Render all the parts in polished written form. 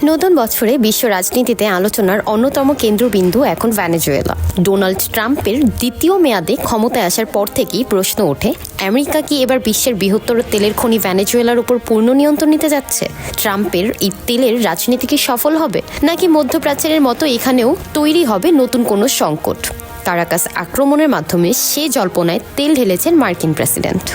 নতুন বছরে বিশ্ব রাজনীতিতে আলোচনার অন্যতম কেন্দ্রবিন্দু এখন ভেনেজুয়েলা। ডোনাল্ড ট্রাম্পের দ্বিতীয় মেয়াদে ক্ষমতায় আসার পর থেকেই প্রশ্ন ওঠে, আমেরিকা কি এবার বিশ্বের বৃহত্তর তেলের খনি ভেনেজুয়েলার উপর পূর্ণ নিয়ন্ত্রণ নিতে যাচ্ছে? ট্রাম্পের এই তেলের রাজনীতি কি সফল হবে, নাকি মধ্যপ্রাচ্যের মতো এখানেও তৈরি হবে নতুন কোনো সংকট? কারাকাস আক্রমণের মাধ্যমে সে জল্পনায় তেল ঢেলেছেন মার্কিন প্রেসিডেন্ট।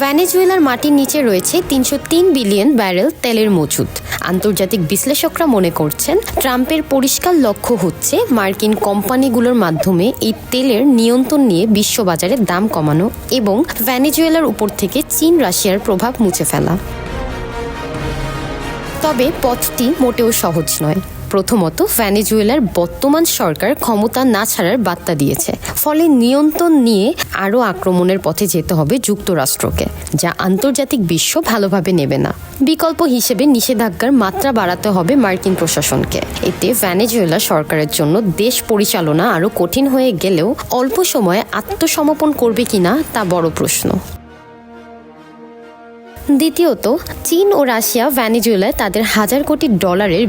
ভেনেজুয়েলার মাটির নিচে রয়েছে ৩০৩ বিলিয়ন ব্যারেল তেলের মজুদ। আন্তর্জাতিক বিশ্লেষকরা মনে করছেন, ট্রাম্পের পরিষ্কার লক্ষ্য হচ্ছে মার্কিন কোম্পানিগুলোর মাধ্যমে এই তেলের নিয়ন্ত্রণ নিয়ে বিশ্ববাজারে দাম কমানো এবং ভেনেজুয়েলার উপর থেকে চীন রাশিয়ার প্রভাব মুছে ফেলা। তবে পথটি মোটেও সহজ নয়। প্রথমত, ভেনেজুয়েলার বর্তমান সরকার ক্ষমতা না ছাড়ার বার্তা দিয়েছে, ফলে নিয়ন্ত্রণ নিয়ে আরও আক্রমণের পথে যেতে হবে যুক্তরাষ্ট্রকে, যা আন্তর্জাতিক বিশ্ব ভালোভাবে নেবে না। বিকল্প হিসেবে নিষেধাজ্ঞার মাত্রা বাড়াতে হবে মার্কিন প্রশাসনকে। এতে ভেনেজুয়েলা সরকারের জন্য দেশ পরিচালনা আরও কঠিন হয়ে গেলেও অল্প সময়ে আত্মসমর্পণ করবে কিনা তা বড় প্রশ্ন। দ্বিতীয়ত, চীন ও রাশিয়া ভেনেজুয়েলায় তাদের $1000 কোটি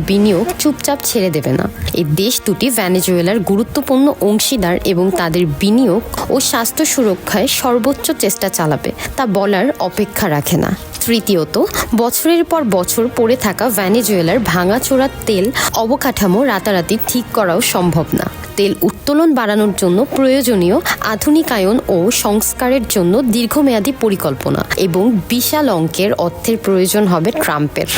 বিনিয়োগ চুপচাপ ছেড়ে দেবে না। এই দেশ দুটি ভেনেজুয়েলার গুরুত্বপূর্ণ অংশীদার এবং তাদের বিনিয়োগ ও স্বাস্থ্য সুরক্ষায় সর্বোচ্চ চেষ্টা চালাবে তা বলার অপেক্ষা রাখে না। তৃতীয়ত, বছরের পর বছর পড়ে থাকা ভেনেজুয়েলার ভাঙাচোরা তেল অবকাঠামো রাতারাতি ঠিক করাও সম্ভব না। তেল উত্তোলন বাড়ানোর জন্য প্রয়োজনীয় আধুনিকায়ন ও সংস্কারের জন্য দীর্ঘমেয়াদী পরিকল্পনা এবং বিশাল অঙ্কের অর্থের প্রয়োজন হবে ট্রাম্পের।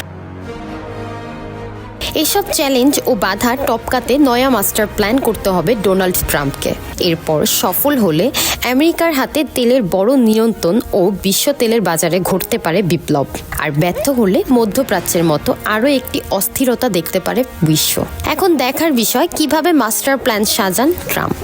এসব চ্যালেঞ্জ ও বাধা টপকাতে নয়া মাস্টার প্ল্যান করতে হবে ডোনাল্ড ট্রাম্পকে। এরপর সফল হলে আমেরিকার হাতে তেলের বড় নিয়ন্ত্রণ ও বিশ্ব তেলের বাজারে ঘটতে পারে বিপ্লব। আর ব্যর্থ হলে মধ্যপ্রাচ্যের মতো আরও একটি অস্থিরতা দেখতে পারে বিশ্ব। এখন দেখার বিষয় কিভাবে মাস্টার প্ল্যান সাজান ট্রাম্প।